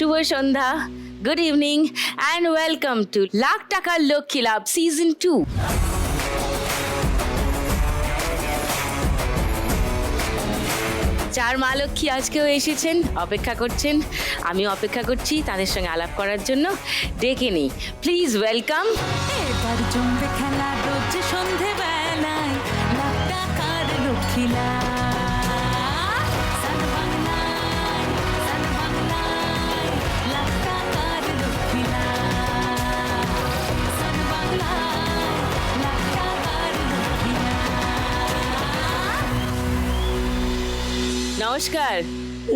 শুভ সন্ধ্যা, good evening and welcome to lakh টাকার লক্ষ্মী লাভ season 2। চার মা লক্ষ্মী আজকেও এসেছেন, অপেক্ষা করছেন, আমি অপেক্ষা করছি তাদের সঙ্গে আলাপ করার জন্য। ডেকে নিই, প্লিজ ওয়েলকাম। এবার জমবে খেলা রোজ সন্ধে বেলায় লাখ টাকার লক্ষ্মী লাভ। লাখ টাকার লক্ষ্মী লাভ। লাখ টাকার লক্ষ্মী লাভ। নমস্কার।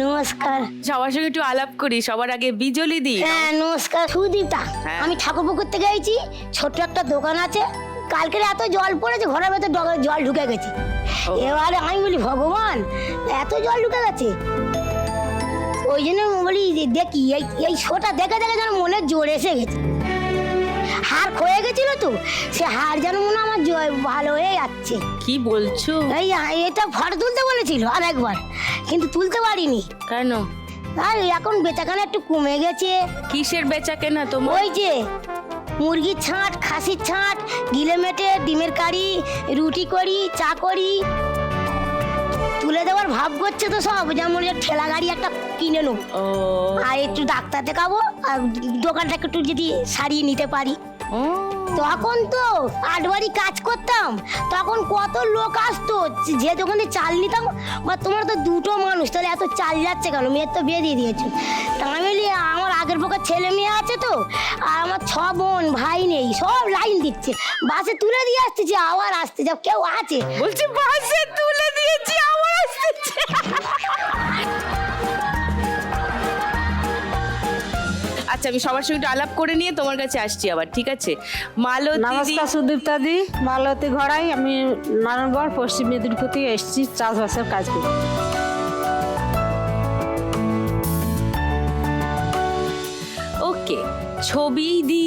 নমস্কার। সবার সঙ্গে একটু আলাপ করি। সবার আগে বিজলি দি। হ্যাঁ নমস্কার সুদীপা। হ্যাঁ। আমি ঠাকুরপুকুর থেকে আইছি, ছোট্ট একটা দোকান আছে। কালকে এত জল পড়েছে, ঘরের ভেতর জল ঢুকে গেছে। এবারে আমি বলি ভগবান, এত জল ঢুকে গেছে। ওই জন্য বলি দেখি এই শোটা দেখে দেখে যেন মনে জোর এসে গেছে। হাড় ক্ষয়ে গেছিল তো, সে হাড় যেন মনে আমার ভালো হয়ে যাচ্ছে। কি বলছো? এটা ফটো তুলতে বলেছিল আর একবার, কিন্তু তুলতে পারিনি। কেন? আর এখন বেচাকেনা একটু কমে গেছে। কিসের বেচা কেনা তোমার? ওই যে মুরগির ছাঁট, খাসির ছাঁট, গিলে মেটে ডিমের কারি, রুটি করি, চা করি। তুলে দেওয়ার ভাব করছে তো সব, যেমন ঠেলা গাড়ি একটা কিনে নেবো, আর একটু ডাক্তার দেখাবো, আর দোকানটাকে একটু যদি সারিয়ে নিতে পারি। তখন তো 8 বাড়ি কাজ করতাম, তখন কত লোক আসতো। যে দোকানে চাল নিতাম, বা তোমার তো দুটো মানুষ, তাহলে এত চাল যাচ্ছে কেন? মেয়ের তো বিয়ে দিয়ে দিয়েছো। তা আমি বলি আমার আগের পক্ষে ছেলে মেয়ে আছে তো, আর আমার 6 বোন ভাই নেই, সব লাইন দিচ্ছে। বাসে তুলে দিয়ে আসতেছে, আবার আসতে যাও, কেউ আছে বলছি বাসে তুলে দিয়েছি, আবার আসতেছে। আচ্ছা, আমি সবার সঙ্গে একটু আলাপ করে নিয়ে তোমার কাছে আসছি আবার, ঠিক আছে? মালতী দি। নমস্কার সুদীপ্তা দি, মালতী ঘড়াই। আমি নারায়ণগড় পশ্চিম মেদিনীপুর থেকে এসেছি চাষবাসের কাজ করি। ওকে, ছবি দি।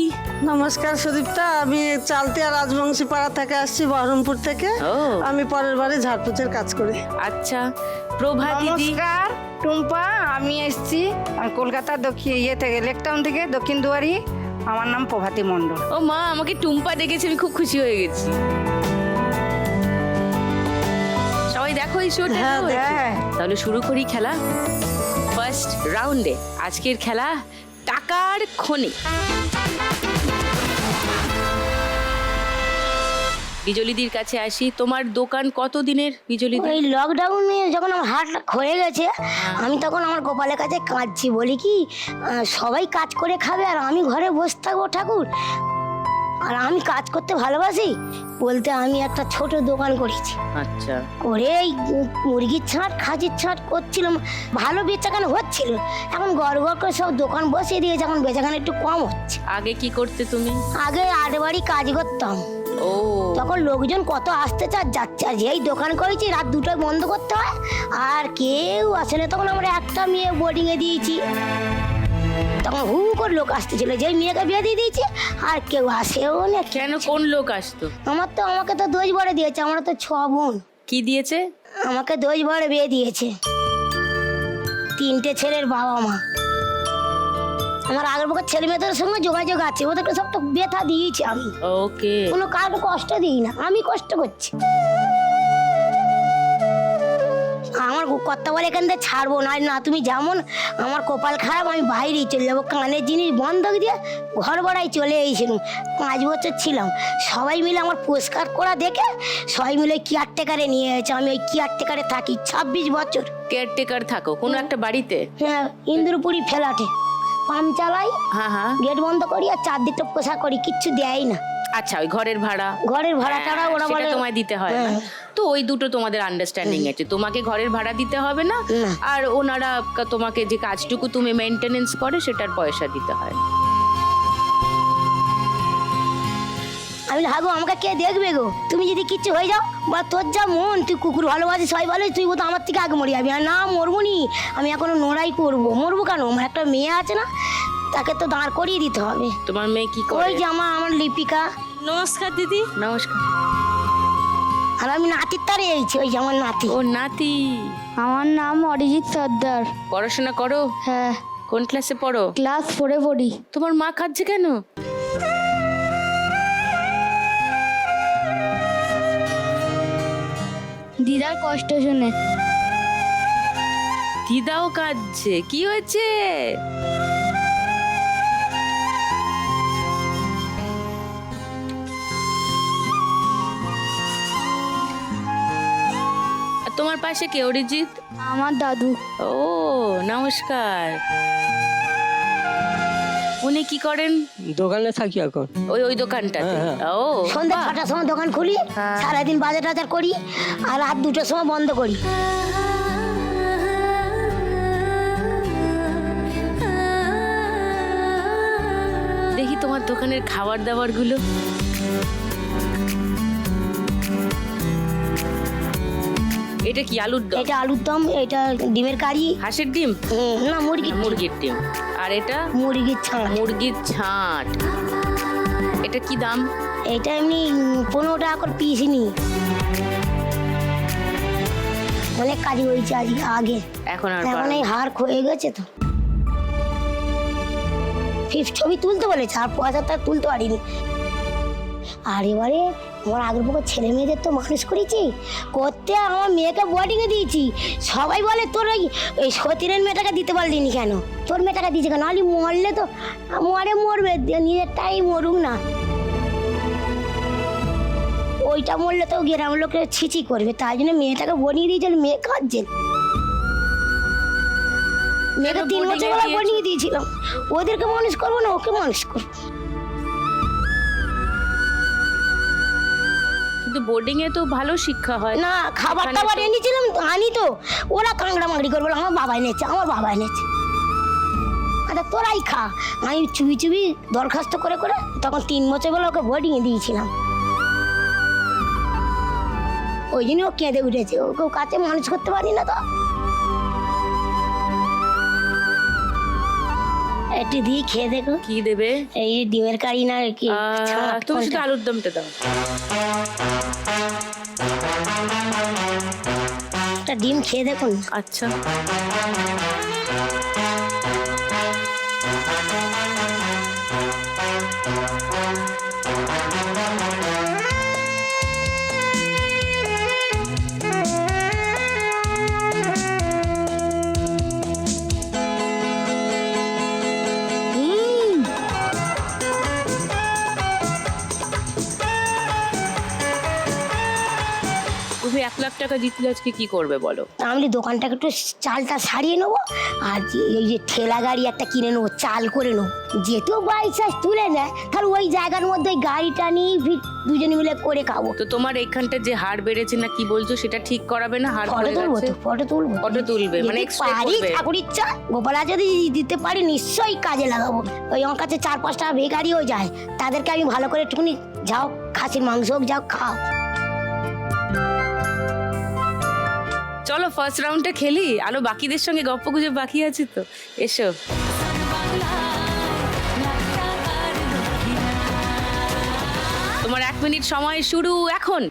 নমস্কার সুদীপ্তা, আমি চালতিয়া রাজবংশী পাড়া থেকে আসছি, বহরমপুর থেকে। ও। আমি পরের বাড়ি ঝাড়পুচের কাজ করি। আচ্ছা, প্রভা দিদি। নমস্কার টুম্পা, আমি এসেছি কলকাতা থেকে লেকটাউন থেকে দক্ষিণ দুয়ারি। আমার নাম প্রভাতী মণ্ডল। ও মা, আমাকে টুম্পা ডেকেছে, আমি খুব খুশি হয়ে গেছি। সবাই দেখো এই শোটা। হ্যাঁ। তাহলে শুরু করি খেলা। ফার্স্ট রাউন্ডে আজকের খেলা টাকার খনি। বিজলিদির কাছে আসি। তোমার দোকান কত দিনের বিজলিদি? ওই লকডাউনে যখন আমার হাট হয়ে গেছে, আমি তখন আমার গোপালের কাছে কাঁদছি। বলি কি, সবাই কাজ করে খাবে আর আমি ঘরে বসে থাকবো ঠাকুর? আর আমি কাজ করতে ভালোবাসি বলতে আমি একটা ছোট দোকান করেছি। আচ্ছা। করে এই মুরগির ছাঁট, খাসির ছাঁট করছিলাম, ভালো বেচাকেনা হচ্ছিল। এখন গড় গড় করে সব দোকান বসিয়ে দিয়েছে, এখন বেচাকেনা একটু কম হচ্ছে। আগে কি করতে তুমি? আগে 8 বাড়ি কাজ করতাম, ও তখন লোকজন কত আসতে যাচ্ছে। আর যেই দোকান করেছি রাত 2টায় বন্ধ করতে হয়, আর কেউ আসে না। তখন আমরা একটা মেয়ে বোর্ডিংয়ে দিয়েছি, তখন হু করে লোক আসতেছিল। যেই মেয়েকে বিয়ে দিয়ে দিয়েছি আর কেউ আসেও না। কেন, কোন লোক আসতো? আমাকে তো দোষ ভরে দিয়েছে। আমরা তো 6 বোন। কি দিয়েছে? আমাকে দোষ ভরে বিয়ে দিয়েছে। 3টে ছেলের বাবা মা। আমার আগের পক্ষে ছেলে মেয়েদের সঙ্গে যোগাযোগ আছে, ওদেরকে সব তো ব্যথা দিয়েছি আমি। ওকে। কোনো কারো কষ্ট দিই না, আমি কষ্ট করছি। আমার কর্তা বলে এখান থেকে ছাড়বো না। না, তুমি যেমন আমার কপাল খারাপ, আমি বাইরেই চলে যাবো। কানের জিনিস বন্ধক দিয়ে ঘর ভাড়ায় চলে এসেছিলাম। 5 বছর ছিলাম। সবাই মিলে আমার পুরস্কার করা দেখে সবাই মিলে কেয়ারটেকারে নিয়ে গেছে। আমি ওই কেয়ারটেকারে থাকি 26 বছর। কেয়ারটেকার থাকো কোন একটা বাড়িতে? হ্যাঁ, ইন্দ্রপুরি ফ্ল্যাটে পাম্প চালাই, হ্যাঁ হ্যাঁ। গেট বন্ধ করি আর চারদিকটা পোশাক করি, কিচ্ছু দেয় না। আচ্ছা, ওই ঘরের ভাড়া? ঘরের ভাড়া টাড়া ওরা সেটা বলে তোমায় দিতে হয় না। তো ওই দুটো তোমাদের আন্ডারস্ট্যান্ডিং আছে, তোমাকে ঘরের ভাড়া দিতে হবে না, না। আর ওনারা তোমাকে যে কাজটুকু তুমি মেইনটেনেন্স করে সেটার পয়সা দিতে হয়। আমি হাগো, আমাকে কে দেখবে গো? তুমি যদি কিচ্ছু হয়ে যাও, বা তোর যা মন, তুই কুকুর ভালোবাসিস, সবাই ভালো, তুই বোধ আমার থেকে আগে মরে যাবি। আর না, মরবো নি, আমি এখনো লড়াই করবো। মরবো কেন? আমার একটা মেয়ে আছে না, তাকে তো দাঁড় করিয়ে দিতে হবে। তোমার মেয়ে কি করে? ওই যে আমার লিপিকা। নমস্কার দিদি। নমস্কার। আর আমি নাতির তারে এইছি, ওই যে আমার নাতি। ও নাতি। আমার নাম অরিজিৎ সর্দার। পড়াশোনা করো? হ্যাঁ। কোন ক্লাসে পড়ো? ক্লাস 4 পড়ি। তোমার মা কাঁদছে কেন? দিদার কষ্ট শুনে। দিদাও কাঁদছে, কি হয়েছে? আর তোমার পাশে কে অরিজিৎ? আমার দাদু। ও নমস্কার। উনি কি করেন? দোকানে থাকি এখন। ওই দোকানটাতে? ও সন্ধ্যে বাহ। 6টার সময় দোকান খুলি, সারাদিন বাজার টাজার করি, আর রাত 2টার সময় বন্ধ করি। দেখি তোমার দোকানের খাবার দাবার গুলো। এটা কি আলুর দম? এটা আলুর দম, এটা ডিমের কারি। হাঁসের ডিম? না, মুরগির ডিম। আর এটা মুরগির ছাঁচ। মুরগির ছাঁট। এটা কি দাম? এটা এমনি 15 টাকা করে পিস নি। অনেক কাজ হয়েছে আগে, এখন আর এখন এই হার ক্ষয়ে গেছে তো। ছবি তুলতে বলেছে, আর পয়সা তার তুলতে পারিনি। আর এবারে আমার আগের পক্ষে ছেলে মেয়েদের তো মানুষ করেছি করতে, আমার মেয়েকে বোর্ডিংয়ে দিয়েছি। সবাই বলে তোর ওই সতীনের মেয়েটাকে দিতে পারলি নি কেন, তোর মেয়েটাকে দিয়েছে কেন? নাহলে মরলে তো মরবে, নিজেরটাই মরুক না। ওইটা মরলে তো গ্রাম লোকের ছিচি করবে, তাই জন্য মেয়েটাকে বনিয়ে দিয়েছিল। মেয়ে কাঁদছে, মেয়েকে 3 বছর বেলা বনিয়ে দিয়েছিলাম। ওদেরকে মানুষ করবো না, ওকে মানুষ করবো। কিন্তু বোর্ডিং এ তো ভালো শিক্ষা হয় না, খাবার এখানে টাবার তো- এনেছিলাম আনি তো, ওরা কাংড়া মাংড়ি করবো, আমার বাবা এনেছে, আমার বাবা এনেছে। আচ্ছা তোরাই খা। আমি চুবি চুবি দরখাস্ত করে করে তখন 3 বছর বেলা ওকে বোর্ডিংয়ে দিয়েছিলাম। ওই জন্য ও কেঁদে উঠেছে, ওকে কাছে মানুষ করতে পারি না তো। একটু দিয়ে খেয়ে দেখো। কি দেবে? এই যে ডিমের কারি না কি ছাঁট তুমি শুধু কোনটা? আলুর দমটা দাও। একটা ডিম খেয়ে দেখুন। আচ্ছা তুমি 1 লাখ টাকা জিতলে আজকে কি করবে বলো? আমি দোকানটাকে একটু চালটা সারিয়ে নেবো, আর এই যে ঠেলা গাড়ি একটা কিনে নেবো, চাল করে নেবো। যেহেতু বাই চান্স তুলে নেয়, তাহলে ওই জায়গার মধ্যে ওই গাড়িটা নিয়ে দুজনে মিলে করে খাবো। তো তোমার এইখানটা যে হাড় বেড়েছে না কি বলছো, সেটা ঠিক করাবে না? হাড় ফটো পড়ে তুলবো গেছে। তো, ফটো তুলবো। ফটো তুলবে মানে যদি এক্সপ্রেস পারি, করবে? ঠাকুর ইচ্ছা, গোপালা যদি দিতে পারি নিশ্চয়ই কাজে লাগাবো। ওই আমার কাছে 4-5 টাকা বেকারিও যায়, তাদেরকে আমি ভালো করে একটুখানি যাও খাসির মাংস হোক যাও খাও। চলো ফার্স্ট রাউন্ডটা খেলি, আরো বাকিদের সঙ্গে গপ্প গুজব বাকি আছে তো। এসো। তোমার 1 মিনিট সময় শুরু এখন।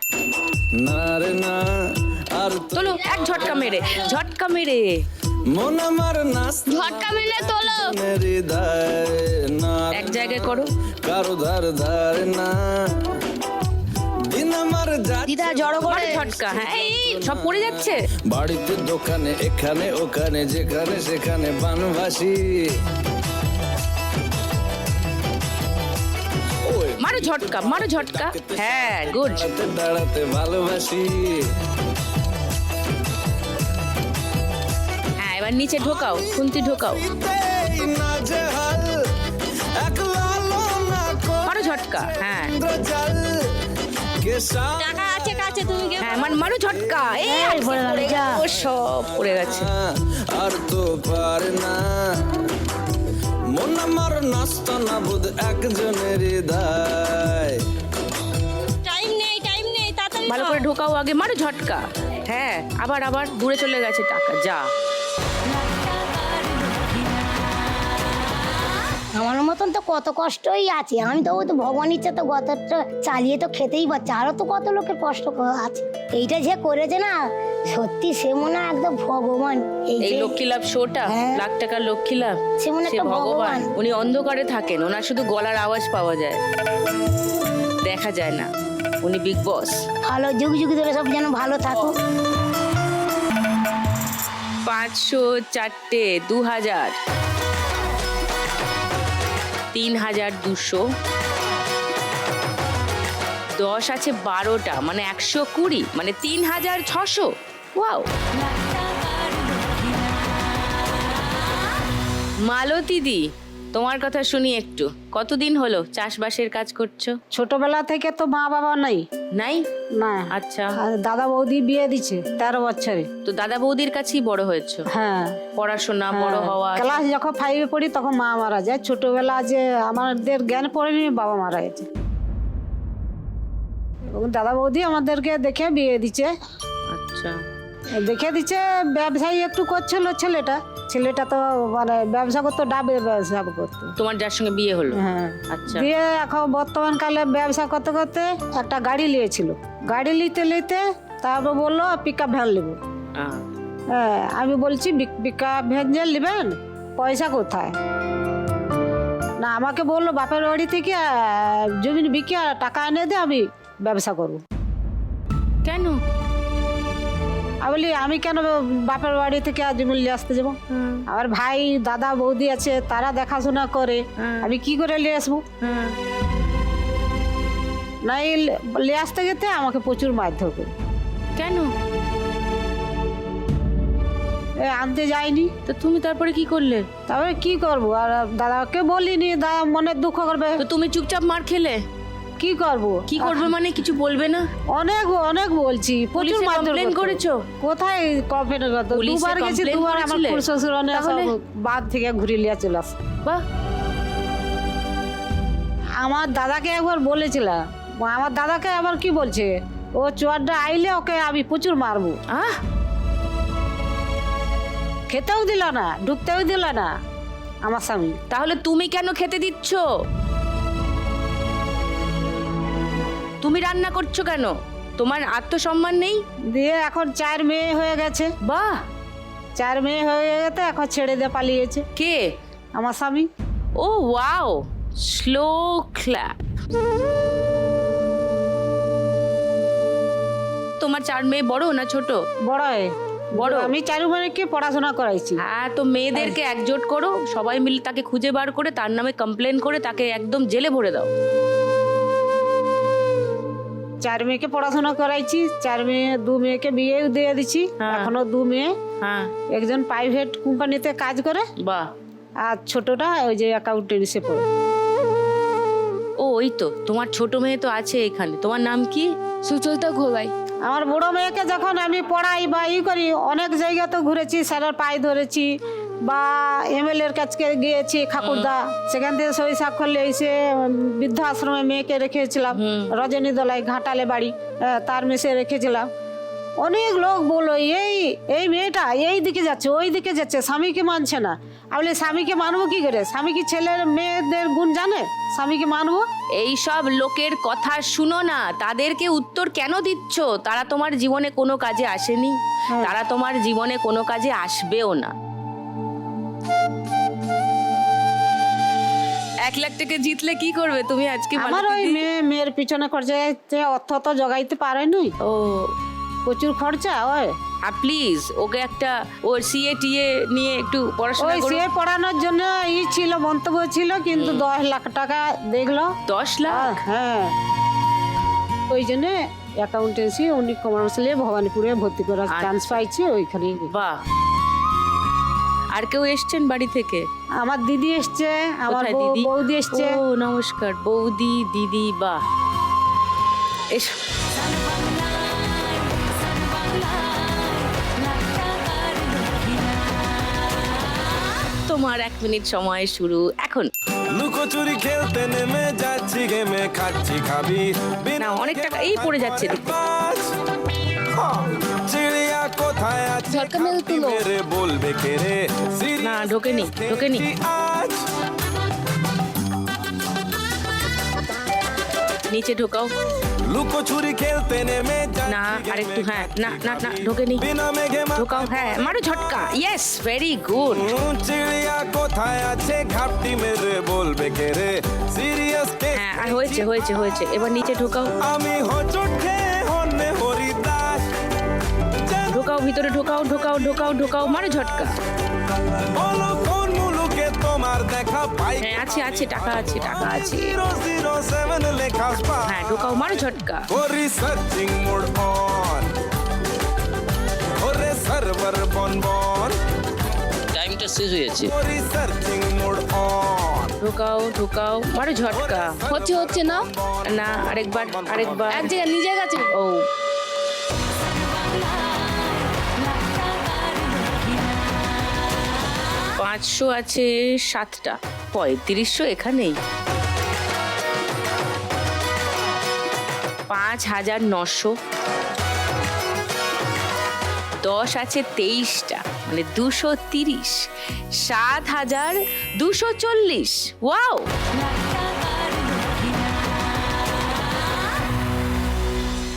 না রে না আর তোলো এক ঝটকা মেরে মন আমার নাচ ঝটকা মেলে তোলো। হৃদয় না এক জায়গায় করো। কারো ধার ধার না দিন আমার দিদা জড়ো করে মারো ঝটকা। হ্যাঁ এই সব পড়ে যাচ্ছে। বাড়িতে দোকানে এখানে ওখানে যেখানে সেখানে বানবাসী মারো ঝটকা। হ্যাঁ গুড। দাঁড়াতে ভালোবাসি হ্যাঁ এবার নিচে ঢোকাও, খুন্তি ঢোকাও। এই নাজেহাল একলা না মারো ঝটকা। হ্যাঁ জল কেসা হ্যাঁ মারো ঝটকা। এই আর পড়ে গেল, যা। ও সব পড়ে গেছে। আর তো পারে না মন আমার নাস্তা না বুধ একজনের হৃদয় ভালো করে ঢোকাও আগে, মারো ঝটকা। হ্যাঁ আবার দূরে চলে গেছে টাকা, যা। আমার মতন তো কত কষ্টই আছে, আমি তো ওই তো ভগবান ইচ্ছা তো গতটা চালিয়ে তো খেতেই পারছি, আরো তো কত লোকের কষ্ট আছে। এইটা যে করেছে না সত্যি সে মনে হয় একদম ভগবান। এই যে লক্ষ্মী লাভ শোটা, হ্যাঁ। লাখ টাকার লক্ষ্মী লাভ, সে মনে সে একটা ভগবান। ভগবান। উনি অন্ধকারে থাকেন, ওনার শুধু গলার আওয়াজ পাওয়া যায়, দেখা যায় না। উনি বিগ বস। ভালো যুগ যুগ ধরে সব যেন ভালো থাকুক। 500, 4টে, 2000, 3200, 10 আছে 12টা, মানে 120, মানে 3600। ওয়াও। মালতী দি, তোমার কথা শুনি একটু। কতদিন হলো চাষবাসের কাজ করছো? ছোটবেলা থেকে তো মা বাবা নেই। নাই? না। আচ্ছা। আর দাদা বৌদি বিয়ে দিচ্ছে 13 বছরে। তো দাদা বৌদির কাছেই বড় হয়েছো? হ্যাঁ। পড়াশোনা, বড় হওয়া। ক্লাস যখন 5-এ পড়ি তখন মা মারা যায়। ছোটবেলা যে আমাদের জ্ঞান পড়েনি, বাবা মারা গেছে। এবং দাদা বৌদি আমাদেরকে দেখে বিয়ে দিচ্ছে। আচ্ছা। দেখে দিচ্ছে, ব্যবসায়ী একটু করছিল ছেলেটা তো মানে ব্যবসা করতো, ডাবের ব্যবসা করতো। তোমার যার সঙ্গে বিয়ে হলো? হ্যাঁ। আচ্ছা। দিয়ে এখন বর্তমান কালে ব্যবসা করতে করতে একটা গাড়ি নিয়েছিল। গাড়ি নিতে তারপর বললো পিক আপ ভ্যান নেবো। হ্যাঁ, আমি বলছি পিক আপ ভ্যান যে নেবেন, পয়সা কোথায়? না, আমাকে বললো বাপের বাড়ি থেকে জমি বিকে টাকা এনে দে, আমি ব্যবসা করবো। কেন? আমি বলি আমি কেন বাপের বাড়ি থেকে জমি নিয়ে আসতে যাবো? আমার ভাই দাদা বৌদি আছে, তারা দেখাশোনা করে, আমি কি করে নিয়ে আসবো? নাই নিয়ে আসতে যেতে আমাকে প্রচুর মারধর করে। কেন? আনতে যায়নি। তো তুমি তারপরে কি করলে? তারপরে কি করবো, আর দাদাকে বলিনি, দাদা মনে দুঃখ করবে। তো তুমি চুপচাপ মার খেলে? কি করবো? কি করবে মানে কিছু বলবে না? অনেক বলছি, প্রচুর পুলিশে মারধর কমপ্লেন করতো। করেছো? কোথায় কমপ্লেন করতো? পুলিশে দুবার গেছি, complain দুবার আমার করেছিলে? শ্বশুর তাহলে? বাদ থেকে ঘুরে লিয়ে চলে আসে। বাহ। আমার দাদাকে একবার বলেছিলাম, আমার দাদাকে আবার কি বলছে, ও চোয়ারটা আইলে ওকে আমি প্রচুর মারবো। আহ, খেতেও দিল না, ঢুকতেও দিল না আমার স্বামী। তাহলে তুমি কেন খেতে দিচ্ছ? তুমি রান্না করছো কেন? তোমার আত্মসম্মান নেই? দিয়ে এখন 4 মেয়ে হয়ে গেছে। বাহ। 4 মেয়ে হয়ে গেছে, এখন ছেড়ে দিয়ে পালিয়েছে কে? আমার স্বামী। ও ওয়াও, স্লো ক্ল্যাপ। তোমার 4 মেয়ে বড় না ছোট? বড় বড়। আমি 4 মেয়েকে পড়াশোনা করাইছি। হ্যাঁ, তো মেয়েদেরকে একজোট করো, সবাই মিলে তাকে খুঁজে বার করে তার নামে কমপ্লেন করে তাকে একদম জেলে ভরে দাও। 4 মেয়েকে পড়াশোনা করাইছি, 4 মেয়ে, 2 মেয়েকে বিয়ে দিয়ে দিচ্ছি। হ্যাঁ। এখনো 2 মেয়ে, হ্যাঁ। একজন প্রাইভেট কোম্পানিতে কাজ করে, বাহ। আর ছোটটা ওই যে অ্যাকাউন্টেন্সি পড়ে। ও ওই তো তোমার ছোট মেয়ে তো আছে এখানে, তোমার নাম কি? সুচরিতা ঘোলাই। আমার বড় মেয়েকে যখন আমি পড়াই বা করি, অনেক জায়গা তো ঘুরেছি, স্যারের পায়ে ধরেছি, বা MLA-র কাছে গিয়েছি ঠাকুরদা, সেখান থেকে সই স্বাক্ষর এসে বৃদ্ধাশ্রমে মেয়েকে রেখেছিলাম, রজনীদলায় ঘাটালে বাড়ি, তার মেসে রেখেছিলাম। অনেক লোক বলো এই মেয়েটা এই দিকে যাচ্ছে, ওই দিকে যাচ্ছে, স্বামীকে মানছে না। আমি বলি স্বামীকে মানবো কি করে? স্বামী কি ছেলের মেয়েদের গুণ জানে? স্বামীকে মানবো? এই সব লোকের কথা শুনো না, তাদেরকে উত্তর কেন দিচ্ছ? তারা তোমার জীবনে কোনো কাজে আসেনি, তারা তোমার জীবনে কোনো কাজে আসবেও না। 1 লাখ টাকা জিতলে কি করবে তুমি আজকে? আমার ওই মেয়ের পিছনে খরচা অর্থ তো জোগাইতে পারেনি। ও প্রচুর খরচা ওই। আর প্লিজ ওকে একটা ওর CA টিএ নিয়ে একটু পড়াশোনা ওই করো। সে পড়ানোর জন্য ছিল, মন্তব্য ছিল, কিন্তু 10 লাখ টাকা দেখলো। 10 লাখ? হ্যাঁ, ওই জন্য অ্যাকাউন্টেন্সি উনি কমার্স নিয়ে ভবানীপুরে ভর্তি করার চান্স পাইছি ওইখানেই। বাহ। আর কেউ এসছেন বাড়ি থেকে? আমার দিদি এসছে, আমার কোথায় দিদি? বৌদি এসছে। ও নমস্কার বৌদি, দিদি। বাহ, এসো। তোমার 1 মিনিট সময় শুরু এখন। লুকোচুরি খেলতে নেমে যাচ্ছি গেমে, খাচ্ছি খাবি না, অনেক টাকা এই পড়ে যাচ্ছে দেখতে। চিড়িয়া কোথায় আছে ঝটকা মেরে তুলো। মেরে বলবে কে রে? না, ঢোকেনি। আজ নিচে ঢোকাও। লুকোচুরি খেলতে নেমে যাচ্ছি না গেমে আরেকটু, হ্যাঁ, খাচ্ছি না না না খাবি। ঢোকেনি। বিনা মেঘে ঢোকাও, হ্যাঁ, মারো ঝটকা। Yes, very good. চিড়িয়া কোথায় আছে ঘাপটি মেরে বলবে কে রে সিরিয়াস কে হ্যাঁ, আর হয়েছে হয়েছে হয়েছে, এবার নিচে ঢোকাও। আমি হোঁচট খেয়ে হন্যে হরিদাস ঢোকাও, ভিতরে ঢোকাও, ঢোকাও ঢোকাও ঢোকাও, মারো ঝটকা। বলো কোন মুলুকে তোমার দেখা পাই হ্যাঁ, আছে আছে, টাকা আছে, টাকা আছে। 007 লেখা স্পা হ্যাঁ, ঢোকাও, মারো ঝটকা। ওরে সার্চিং মোড অন ওরে সার্ভার বন বন টাইমটা শেষ হয়ে যাচ্ছে। ওরে সার্চিং মোড অন ঢোকাও ঢোকাও, মারো ঝটকা। হচ্ছে হচ্ছে না, না, আরেকবার আরেকবার। এক জায়গায় নিজে গেছে। ও, 500 আছে 7টা, 3500 এখানেই। 5900, 10 আছে 23টা, মানে 230, 7240। ওয়াও,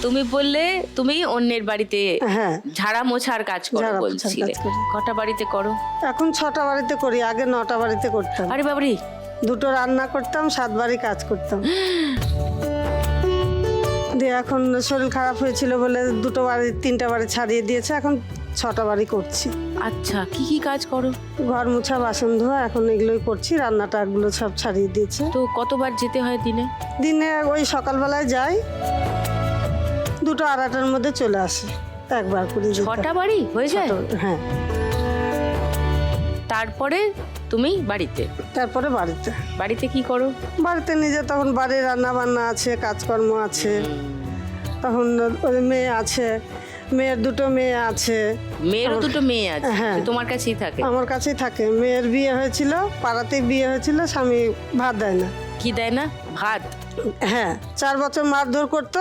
তুমি বললে তুমি অন্যের বাড়িতে হ্যাঁ ঝাড়া মোছার কাজ করো ঝাড়া মোছার বলছিলে। কাজ করি। কটা বাড়িতে করো? এখন 6টা বাড়িতে করি, আগে 9টা বাড়িতে করতাম। আরে বাবারে, 2টো রান্না করতাম, 7 বাড়ি কাজ করতাম। দিয়ে এখন শরীর খারাপ হয়েছিল বলে 2টো বাড়ি 3টা বাড়ি ছাড়িয়ে দিয়েছে, এখন 6টা বাড়ি করছি। আচ্ছা, কি কি কাজ করো? ঘর মোছা, বাসন ধোয়া, এখন এগুলোই করছি। রান্নাটা এগুলো সব ছাড়িয়ে দিয়েছে। তো কতবার যেতে হয় দিনে? দিনে ওই সকালবেলায় যাই, 2টো 2:30টার মধ্যে চলে আসি, একবার করে যেতে হয়। 6টা বাড়ি হয়ে যায়? হ্যাঁ, তারপরে তুমি বাড়িতে? তারপরে বাড়িতে। বাড়িতে কি করো? বাড়িতে নিজে তখন বাড়ির রান্না বান্না আছে, কাজকর্ম আছে, তখন ওই মেয়ে আছে, মেয়ের 2টো মেয়ে আছে। মেয়েরও 2টো মেয়ে আছে, হ্যাঁ। সে তোমার কাছেই থাকে? আমার কাছেই থাকে। মেয়ের বিয়ে হয়েছিল, পাড়াতেই বিয়ে হয়েছিল, স্বামী ভাত দেয় না। কি দেয় না? ভাত? হ্যাঁ, 4 বছর মারধর করতো।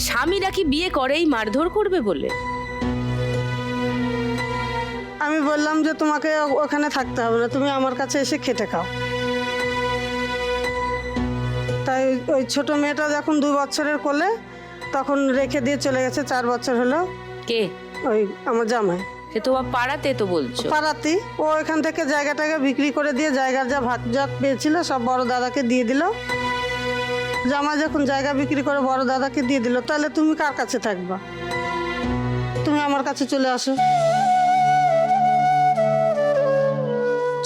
স্বামীরা কি বিয়ে করেই মারধর করবে বলে? আমি বললাম যে তোমাকে ওখানে থাকতে হবে না, তুমি আমার কাছে এসে খেটে খাও। তাই ওই ছোট মেয়েটা যখন 2 বছরের কোলে, তখন রেখে দিয়ে চলে গেছে। 4 বছর হলো। কে? ওই আমার জামাই। সে তো পাড়াতে তো বলছো। পাড়াতেই। ও এখান থেকে জায়গাটাকে বিক্রি করে দিয়ে জায়গার যা ভাগ জাগ পেয়েছিল সব বড় দাদাকে দিয়ে দিল। জামাই যখন জায়গা বিক্রি করে বড় দাদাকে দিয়ে দিল, তাহলে তুমি কার কাছে থাকবা? তুমি আমার কাছে চলে আসো।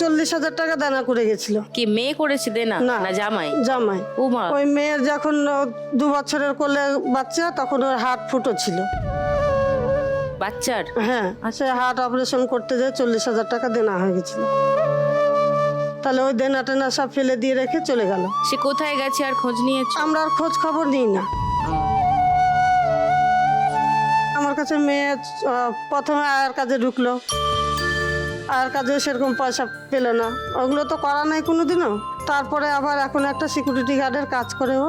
40,000 টাকা দানা করে গেছিল। কি মেয়ে করেছে দেনা? না। না জামাই? জামাই। ও মা, ওই মেয়ের যখন 2 বছরের কোলে বাচ্চা, তখন ওর হার্ট ফুটো ছিল। বাচ্চার? হ্যাঁ, সে হার্ট অপারেশন করতে যায় 40,000 টাকা দেনা হয়ে গেছিল। তাহলে ওই দেনা টেনা সব ফেলে দিয়ে রেখে চলে গেল। সে কোথায় গেছে আর খোঁজ নিয়েছো? আমরা আর খোঁজ খবর নিই না। আমার কাছে মেয়ে প্রথমে আয়ার কাজে ঢুকলো, আয়ার কাজে সেরকম পয়সা পেল না, ওগুলো তো করা নাই কোনোদিনও। তারপরে আবার এখন একটা সিকিউরিটি গার্ডের কাজ করে ও।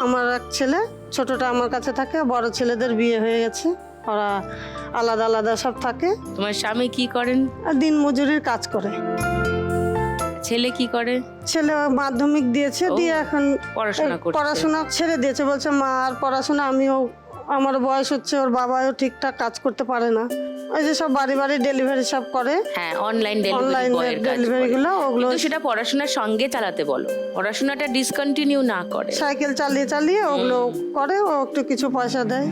আমার এক ছেলে, ছোটটা আমার কাছে থাকে, বড় ছেলেদের বিয়ে হয়ে গেছে, ওরা আলাদা আলাদা সব থাকে। তোমার স্বামী কি করেন? আর দিন মজুরির কাজ করে। ছেলে কি করে? ছেলে মাধ্যমিক দিয়েছে, দিয়ে এখন পড়াশোনা করছে। পড়াশোনা ছেড়ে দিয়েছে, বলছে মা আর পড়াশোনা, আমিও আমার বয়স হচ্ছে, ওর বাবাও ঠিকঠাক কাজ করতে পারে না। ওই যে সব বাড়ি বাড়ি ডেলিভারি সব করে, হ্যাঁ, অনলাইন অনলাইন ডেলিভারি গুলো, ওগুলো কিন্তু সেটা পড়াশোনার সঙ্গে চালাতে বলো, পড়াশোনাটা ডিসকন্টিনিউ না করে। সাইকেল চালিয়ে চালিয়ে ওগুলো করে, ও একটু কিছু পয়সা দেয়।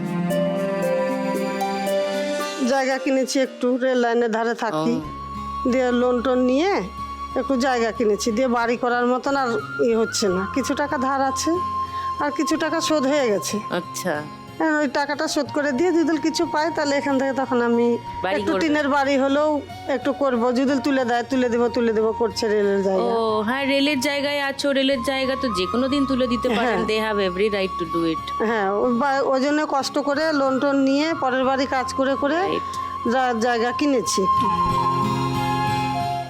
জায়গা কিনেছি একটু, রেল লাইনের ধারে থাকি, দিয়ে লোন টোন নিয়ে একটু জায়গা কিনেছি, দিয়ে বাড়ি করার মতন আর হচ্ছে না। কিছু টাকা ধার আছে, আর কিছু টাকা শোধ হয়ে গেছে। আচ্ছা, ওই টাকাটা শোধ করে দিয়ে যদি কিছু পাই, তাহলে এখান থেকে তখন আমি বাড়ি একটু করবে। টিনের বাড়ি হলেও একটু করব। যদি তুলে দেয়, তুলে দেবো করছে রেলের ও জায়গা। হ্যাঁ, রেলের জায়গায় আছো, রেলের জায়গা তো যে কোনো দিন তুলে দিতে পারেন, they have every right to do it. হ্যাঁ, ওই জন্য কষ্ট করে লোন টোন নিয়ে পরের বাড়ি কাজ করে করে জায়গা কিনেছি একটু,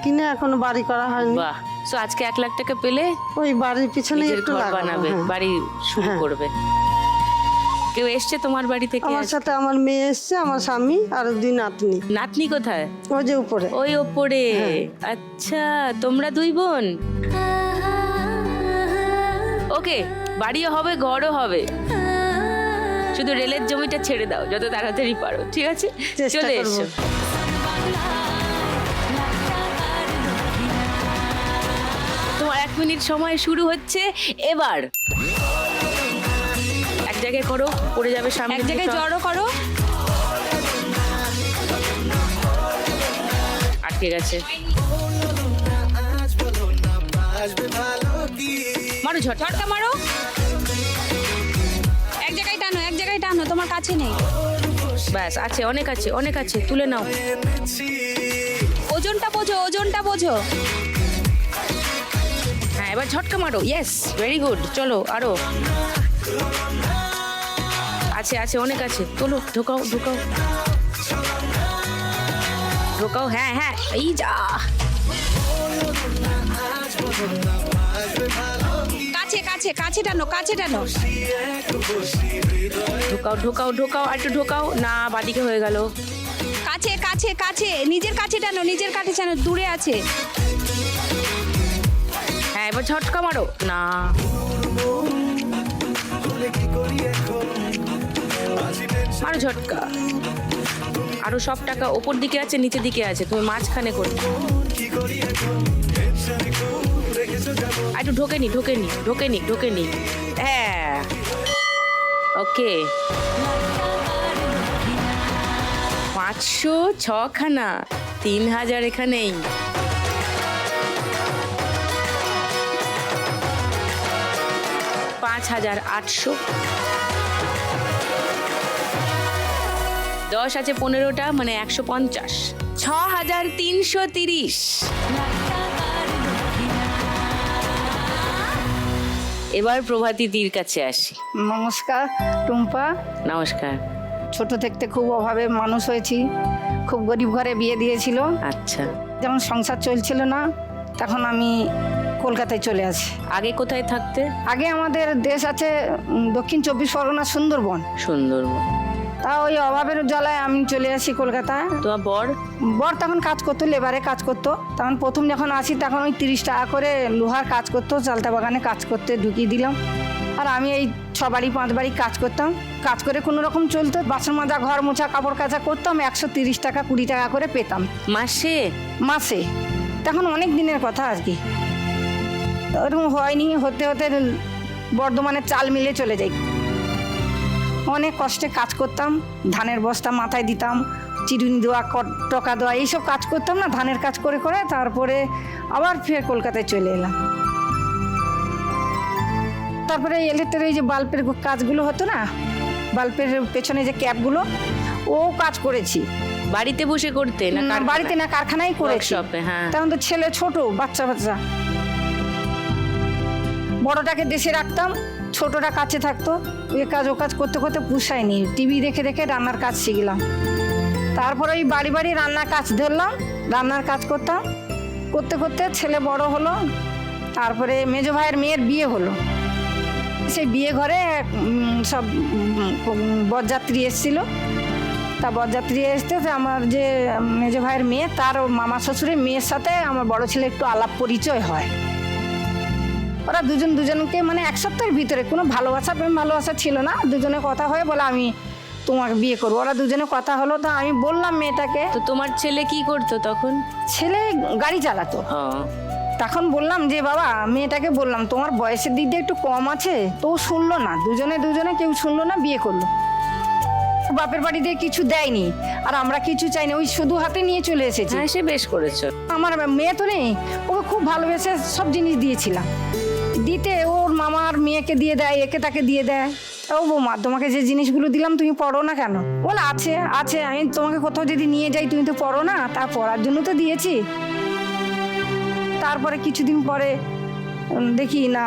কিনে এখনো বাড়ি করা হয়নি। বাহ, সো আজকে 1 লাখ টাকা পেলে ওই বাড়ির পিছনে নিজের একটু ঘর লাগাবো, বানাবে, হ্যাঁ। বাড়ি শুরু হ্যাঁ। করবে। কেউ এসছে তোমার বাড়ি থেকে? আমার সাথে আমার মেয়ে এসছে, আমার স্বামী আর 2 নাতনি। নাতনি কোথায়? ওই যে উপরে। ওই ওপরে। হ্যাঁ। আচ্ছা, তোমরা 2 বোন? ওকে, বাড়িও হবে, ঘরও হবে। শুধু রেলের জমিটা ছেড়ে দাও যত তাড়াতাড়ি পারো, ঠিক আছে? চেষ্টা চলে করবো। এসো। তোমার 1 মিনিট সময় শুরু হচ্ছে এবার। এক জায়গায় করো, পড়ে যাবে সামনে। এক জায়গায় জড়ো করো। আটকে গেছে। মারো, ঝটকা মারো। এক জায়গায় টানো, এক জায়গায় টানো, তোমার কাছে নেই। ব্যাস, আছে, অনেক আছে, অনেক আছে, তুলে নাও। ওজনটা বোঝো, ওজনটা বোঝো। হ্যাঁ, এবার ঝটকা মারো। Yes, very good. চলো আরো আছে, আছে, অনেক আছে। তোলো, ঢোকাও, ঢোকাও, ঢোকাও। হ্যাঁ হ্যাঁ, এই যা। কাছে কাছে কাছে টানো, কাছে টানো। ঢোকাও, ঢোকাও, ঢোকাও, আর একটু ঢোকাও। না, বাদিকে হয়ে গেল। কাছে কাছে কাছে, নিজের কাছে টানো, নিজের কাছে টানো, দূরে আছে। হ্যাঁ, এবার ঝটকা মারো। না, মারো ঝটকা। আরো সব টাকা ওপর দিকে আছে, নিচের দিকে আছে, তুমি মাঝখানে করো। আর একটু ঢোকেনি, ঢোকেনি, ঢোকেনি, ঢোকেনি। হ্যাঁ, ওকে। 506 খানা, 3000 এখানেই। পাঁচ 5800। 10 আছে 15টা, মানে 150। 6330। এবার প্রভাতিদির কাছে আসি। নমস্কার টুম্পা। নমস্কার। ছোট থাকতে খুব অভাবে মানুষ হয়েছি, খুব গরিব ঘরে বিয়ে দিয়েছিল। আচ্ছা, যেমন সংসার চলছিল না, তখন আমি কলকাতায় চলে আসি। আগে কোথায় থাকতে? আগে আমাদের দেশ আছে দক্ষিণ 24 পরগনা, সুন্দরবন। সুন্দরবন। তা ওই অভাবের জ্বালায় আমি চলে আসি কলকাতায়। তোমার বর? বর তখন কাজ করতো, লেবারে কাজ করতো। তখন প্রথম যখন আসি তখন ওই 30 টাকা করে লোহার কাজ করতো, চালতা বাগানে কাজ করতে ঢুকিয়ে দিলাম। আর আমি এই 6 বাড়ি 5 বাড়ি কাজ করতাম। কাজ করে কোনো রকম চলতো। বাসন মাজা, ঘর মোছা, কাপড় কাচা করতাম। 130 টাকা 20 টাকা করে পেতাম মাসে? মাসে। তখন অনেক দিনের কথা আর কি। ওরকম হয়নি, হতে হতে বর্ধমানের চাল মিলে চলে যাই। অনেক কষ্টে কাজ করতাম, ধানের বস্তা মাথায় দিতাম, চিরুনি দেওয়া, টকা দেওয়া, এইসব কাজ করতাম না, ধানের কাজ করে করে। তারপরে আবার ফের কলকাতায় চলে এলাম। তারপরে ইলেকট্রিক এই যে বাল্বের কাজগুলো হতো না, বাল্বের পেছনে যে ক্যাপগুলো, ও কাজ করেছি। বাড়িতে বসে করতে না? বাড়িতে না, কারখানায় করেছি। Workshop-এ, হ্যাঁ। তখন তো ছেলে ছোট, বাচ্চা বাচ্চা। বড়টাকে দেশে রাখতাম, ছোটটা কাছে থাকতো। এ কাজ ও কাজ করতে করতে পুষায়নি। টিভি দেখে দেখে রান্নার কাজ শিখলাম। তারপরে ওই বাড়ি বাড়ি রান্নার কাজ ধরলাম, রান্নার কাজ করতাম। করতে করতে ছেলে বড় হলো। তারপরে মেজো ভাইয়ের মেয়ের বিয়ে হলো। সেই বিয়ে ঘরে সব বরযাত্রী এসেছিল। তা বরযাত্রী এসতে আমার যে মেজো ভাইয়ের মেয়ে, তার মামা শ্বশুরের মেয়ের সাথে আমার বড় ছেলে একটু আলাপ পরিচয় হয়। ওরা দুজনকে মানে 1 সপ্তাহের ভিতরে, কোনো ভালোবাসা ছিল না। দুজনে কথা হয়ে বলে আমি তোমাকে বিয়ে করবো। ওরা দুজনে কথা হলো। তা আমি বললাম মেয়েটাকে। তো তোমার ছেলে কি করতো তখন? ছেলে গাড়ি চালাতো। তখন বললাম যে বাবা, মেয়েটাকে বললাম তোমার বয়সের দিক দিয়ে একটু কম আছে। তো ও শুনলো না, দুজনে কেউ শুনলো না, বিয়ে করলো। বাপের বাড়ি দিয়ে কিছু দেয়নি, আর আমরা কিছু চাইনি, ওই শুধু হাতে নিয়ে চলে এসেছি। হ্যাঁ, সে বেশ করেছো। আমার মেয়ে তো নেই, ওকে খুব ভালোবেসে সব জিনিস দিয়েছিলাম। দিতে ওর মামার মেয়েকে দিয়ে দেয়, একে তাকে দিয়ে দেয়। ও বৌমা, তোমাকে যে জিনিসগুলো দিলাম তুমি পড়ো না কেন? বলে আছে আছে, আমি তোমাকে কোথাও যদি নিয়ে যাই তুমি তো পড়ো না, তা পড়ার জন্য তো দিয়েছি। তারপরে কিছুদিন পরে দেখি না,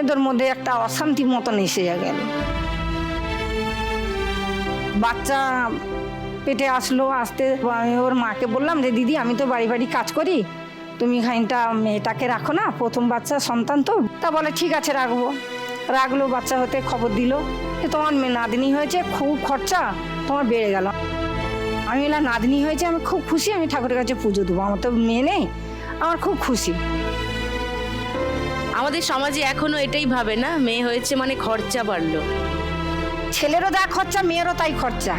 এদের মধ্যে একটা অশান্তি মতন এসে গেল। বাচ্চা পেটে আসলো। আসতে আমি ওর মাকে বললাম যে দিদি, আমি তো বাড়ি বাড়ি কাজ করি, তুমি খানিকটা মেয়েটাকে রাখো না, প্রথম বাচ্চা সন্তান তো। তা বলে ঠিক আছে, রাখলো। বাচ্চা হতে খবর দিল যে তোমার নাতনি হয়েছে, খুব খরচা তোমার বেড়ে গেল। আমি বললাম নাতনি হয়েছে, আমি খুব খুশি, আমি ঠাকুরের কাছে পুজো দেবো, আমার তো মেয়ে নেই, আমার খুব খুশি। আমাদের সমাজে এখনো এটাই ভাবে না, মেয়ে হয়েছে মানে খরচা বাড়লো। ছেলেরও যা খরচা, মেয়েরও তাই খরচা।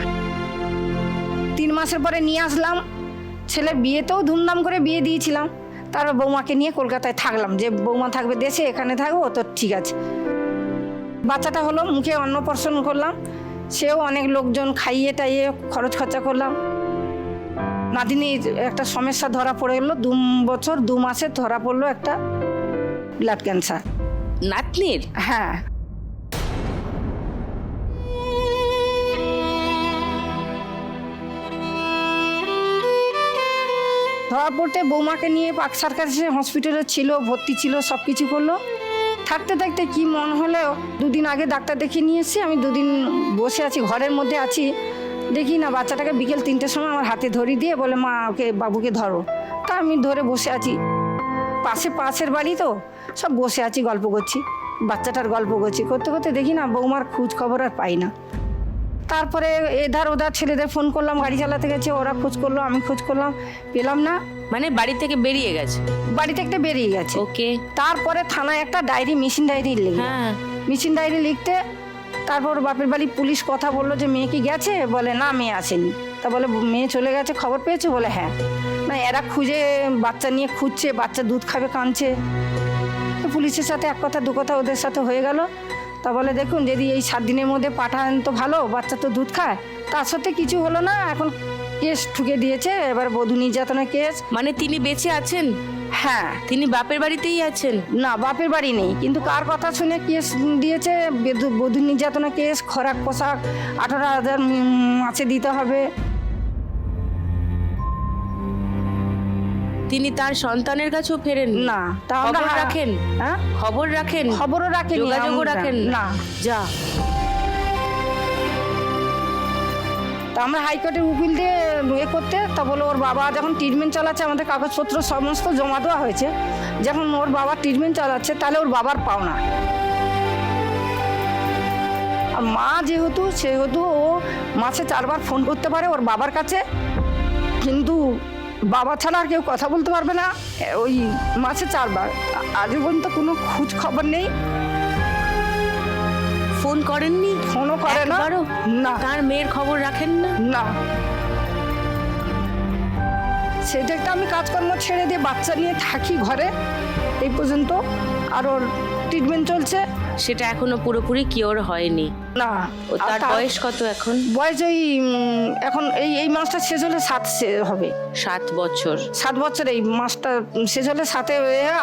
3 মাসের পরে নিয়ে আসলাম, ছেলের বিয়েতেও ধুমধাম করে বিয়ে দিয়েছিলাম। তারপর বৌমাকে নিয়ে কলকাতায় থাকলাম, যে বৌমা থাকবে দেশে, এখানে থাকবো তো ঠিক আছে। বাচ্চাটা হলো, মুখে অন্নপ্রাশন করলাম, সেও অনেক লোকজন খাইয়ে টাইয়ে খরচ খরচা করলাম। নাদিনীর একটা সমস্যা ধরা পড়ে গেলো, 2 বছর 2 মাসে ধরা পড়লো একটা ব্লাড ক্যান্সার। নাতনির? হ্যাঁ, ধরা পড়তে বৌমাকে নিয়ে পাক সরকারি হসপিটালে ছিল, ভর্তি ছিল, সব কিছু করলো। থাকতে থাকতে কি মন হলো, 2 দিন আগে ডাক্তার দেখিয়ে নিয়ে এসেছি। আমি 2 দিন বসে আছি, ঘরের মধ্যে আছি, দেখি না বাচ্চাটাকে বিকেল 3টের সময় আমার হাতে ধরিয়ে দিয়ে বলে, মা ওকে বাবুকে ধরো। তা আমি ধরে বসে আছি, পাশের বাড়ি তো, সব বসে আছি, গল্প করছি, বাচ্চাটার গল্প করছি, করতে করতে দেখি না বৌমার খোঁজ খবর আর পাই না। তারপরে এধার ওধার ছেলেদের ফোন করলাম, গাড়ি চালাতে গেছে, ওরা খোঁজ করলো, আমি খোঁজ করলাম, পেলাম না। মানে বাড়ি থেকে বেরিয়ে গেছে? বাড়ি থেকে বেরিয়ে গেছে। ওকে। তারপরে থানায় একটা ডায়েরি, মেশিন ডায়েরি লিখে, হ্যাঁ, মেশিন ডায়েরি লিখতে, তারপর বাপের বাড়ি পুলিশ কথা বললো যে মেয়ে কি গেছে, বলে না মেয়ে আসেনি। তা বলে মেয়ে চলে গেছে, খবর পেয়েছে, বলে হ্যাঁ। না, এরা খুঁজে, বাচ্চা নিয়ে খুঁজছে, বাচ্চা দুধ খাবে কাঁদছে। পুলিশের সাথে এক কথা 2 কথা ওদের সাথে হয়ে গেল। তা বলে দেখুন, যদি এই 7 দিনের মধ্যে পাঠান তো ভালো, বাচ্চা তো দুধ খায়। তার সাথে কিছু হলো না, এখন কেস ঠুকে দিয়েছে, এবার বধূ নির্যাতনের কেস। মানে তিনি বেঁচে আছেন? হ্যাঁ। তিনি বাপের বাড়িতেই আছেন? না, বাপের বাড়ি নেই, কিন্তু কার কথা শুনে কেস দিয়েছে, বধূ নির্যাতনের কেস, খোরাক পোশাক 18,000 মাসে দিতে হবে। তিনি তার সন্তানের কাছেও ফেরেন না, তা আমরা খবর রাখেন? হ্যাঁ, খবর রাখেন? খবরও রাখেন, যোগাযোগও রাখেন না। যা, তা আমরা হাইকোর্টের উকিল দিয়ে করতে, তা বলে ওর বাবা যখন ট্রিটমেন্ট চালাচ্ছে, আমাদের কাগজপত্র সমস্ত জমা দেওয়া হয়েছে, যখন ওর বাবা ট্রিটমেন্ট চালাচ্ছে, তাহলে ওর বাবার পাওনা। আর মা সেহেতু ও মাসে 4 বার ফোন করতে পারে ওর বাবার কাছে, কিন্তু বাবা ছাড়া আর কেউ কথা বলতে পারবে না। ওই মাসে 4 বার, আজ পর্যন্ত কোনো খোঁজ খবর নেই। ফোন করেননি? ফোনও করে না। একবারও? না। তার মেয়ের খবর রাখেন না? না, সেটা একটা আমি কাজকর্ম ছেড়ে দিয়ে বাচ্চা নিয়ে থাকি ঘরে এই পর্যন্ত, আর ওর ট্রিটমেন্ট চলছে। সেটা এখনো পুরোপুরি কিওর হয়নি? না। ও তার বয়স কত এখন? বয়স ওই এখন এই মাসটা শেষ হলে 7 হবে। 7 বছর? 7 বছর, এই মাসটা শেষ হলে 7-এ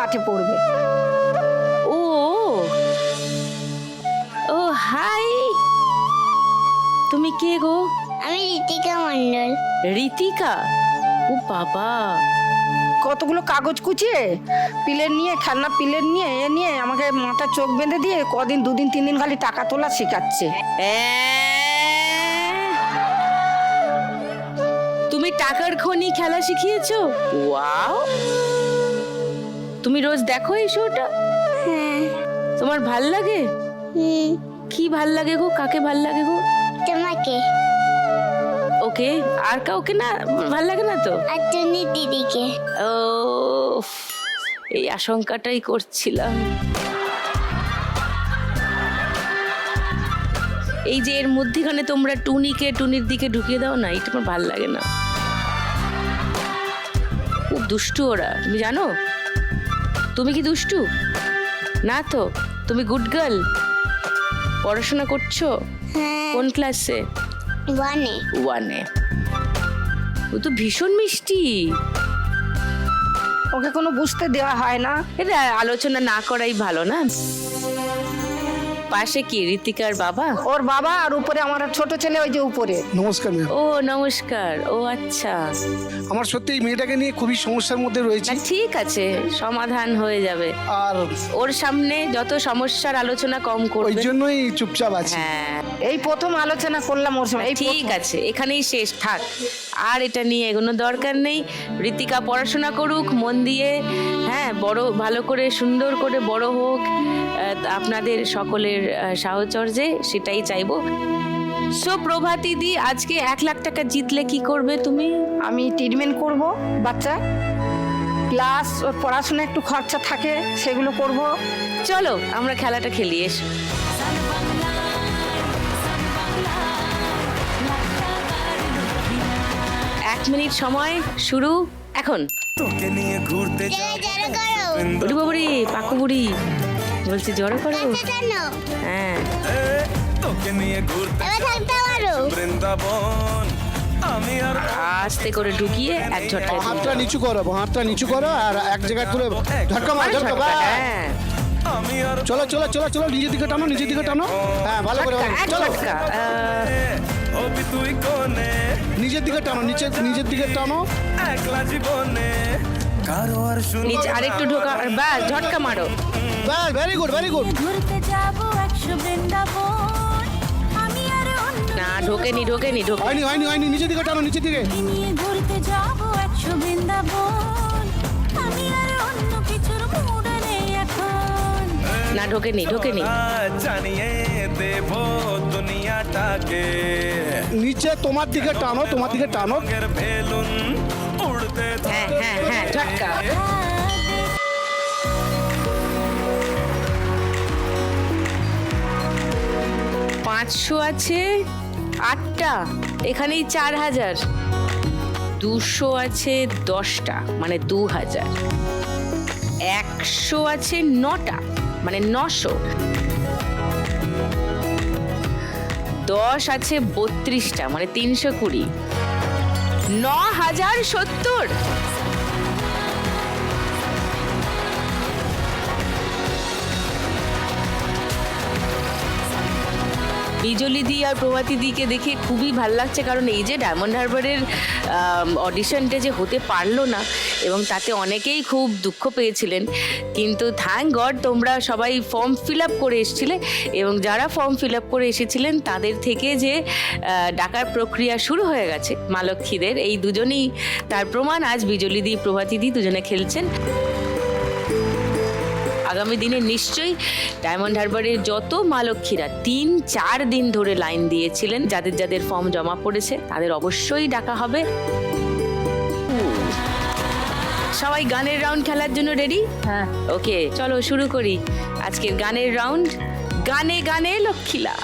8-এ পড়বে। ও ও হাই, তুমি কে গো? আমি ঋতিকা মণ্ডল। ঋতিকা? ও বাবা, কতগুলো কাগজ কুচিয়ে পিলের নিয়ে, খেলনা পিলের নিয়ে আমাকে মাথা চোখ বেঁধে দিয়ে কদিন 2 দিন 3 দিন খালি টাকা তোলা শেখাচ্ছে। তুমি টাকার খনি খেলা শিখিয়েছো? ওয়াও, তুমি রোজ দেখো এই শোটা? হ্যাঁ। তোমার ভাল লাগে? কি ভাল লাগে গো? কাকে ভাল লাগে গো? তোমাকে। ওকে, আর কাউকে না ভাল লাগে না তো? আর তুমি দিদিকে। ও, এই আশঙ্কাটাই করছিলাম। এই যে এর মধ্যেখানে তোমরা টুনির দিকে ঢুকিয়ে দাও না, এটা আমার ভাল লাগে না। খুব দুষ্টু ওরা, তুমি জানো? তুমি কি দুষ্টু? না তো, তুমি গুড গার্ল। পড়াশোনা করছো? কোন ক্লাসে? 1-এ। ও তো ভীষণ মিষ্টি। ওকে কোনো বুঝতে দেওয়া হয় না। এটা আলোচনা না করাই ভালো না? পাশে কি ঋতিকার বাবা? ওর বাবা, আর উপরে আমার ছোট ছেলে ওই যে উপরে। নমস্কার ম্যাম। ও নমস্কার। ও আচ্ছা, আমার সত্যি এই মেয়েটাকে নিয়ে খুবই সমস্যার মধ্যে রয়েছে। না ঠিক আছে, সমাধান হয়ে যাবে। আর ওর সামনে যত সমস্যার আলোচনা কম ওই করবে। জন্যই চুপচাপ আছি। হ্যাঁ এই প্রথম আলোচনা করলাম ওর সঙ্গে। এই ঠিক আছে, এখানেই শেষ থাক, আর এটা নিয়ে এগোনো দরকার নেই। ঋতিকা পড়াশোনা করুক মন দিয়ে, হ্যাঁ, বড় ভালো করে সুন্দর করে বড় হোক, আপনাদের সকলের সাহচর্যে, সেটাই চাইবো। সো প্রভাতী দি, আজকে 1 লাখ টাকা জিতলে কি করবে তুমি? আমি ট্রিটমেন্ট করব বাচ্চা, প্লাস ওর পড়াশোনা একটু খরচা থাকে, সেগুলো করব। চলো আমরা খেলাটা খেলি, এসো। এক মিনিট সময় শুরু এখন। তোকে নিয়ে ঘুরতে বুড়ি বাবুড়ি, পাকু বুড়ি বলছি জড়ো করো। হ্যাঁ, তোকে নিয়ে ঘুরতে বৃন্দাবন আমি আর আস্তে করে ঢুকিয়ে এক ঝটকায় দিয়ে হাতটা নিচু করো, হাতটা নিচু করো আর এক জায়গায় তুলে ঝটকা মার, ঝটকা ঝটকা, বাস। হ্যাঁ আমি আর চলো চলো চলো চলো, নিজের দিকে টানো, নিজের দিকে টানো। হ্যাঁ, ভালো করে ঝটকা, এক চলো, ঝটকা। অবি তুই কোনে নিজের দিকে টানো, নিজের দিকে টানো। একলা জীবনে কারো আর শুন নিচে আরেকটু ঢোকা, বাস ঝটকা মারো। ব্যাস, ভেরি গুড ভেরি গুড। ঘুরতে যাবো 100 বৃন্দাবন, আমি আর অন্য না ঢোকেনি ঢোকেনি ঢোকে হয়নি হয়নি হয়নি, নিজের দিকে টানো, নিচের দিকে। নিয়ে ঘুরতে যাবো 100 বৃন্দাবন, আমি আর অন্য কিছুর মুডে নেই এখন। না ঢোকেনি ঢোকেনি। জানিয়ে দেব দুনিয়াটাকে নিচে তোমার দিকে টানো, তোমার দিকে টানো। এর বেলুন উড়তে হ্যাঁ হ্যাঁ হ্যাঁ ঝটকা। 500 আছে 8টা, এখানেই 4000। 200 আছে 10টা, মানে 2000। 100 আছে 9টা, মানে 900। 10 আছে 32টা, মানে 320। 9070। বিজলি দি আর প্রভাতী দিকে দেখে খুবই ভাল লাগছে, কারণ এই যে ডায়মন্ড হারবারের অডিশনটা যে হতে পারলো না এবং তাতে অনেকেই খুব দুঃখ পেয়েছিলেন, কিন্তু থ্যাংক গড তোমরা সবাই ফর্ম ফিল আপ করে এসেছিলে এবং যারা ফর্ম ফিল আপ করে এসেছিলেন তাদের থেকে যে ডাকার প্রক্রিয়া শুরু হয়ে গেছে মা লক্ষ্মীদের, এই দুজনেই তার প্রমাণ। আজ বিজলি দি প্রভাতী দি দুজনে খেলছেন। আগামী দিনে নিশ্চয়ই ডায়মন্ড হারবারের যত মা লক্ষ্মীরা 3-4 দিন ধরে লাইন দিয়েছিলেন, যাদের যাদের ফর্ম জমা পড়েছে তাদের অবশ্যই ডাকা হবে। সবাই গানের রাউন্ড খেলার জন্য রেডি? হ্যাঁ। ওকে, চলো শুরু করি আজকের গানের রাউন্ড। গানে গানে লক্ষ্মীলা।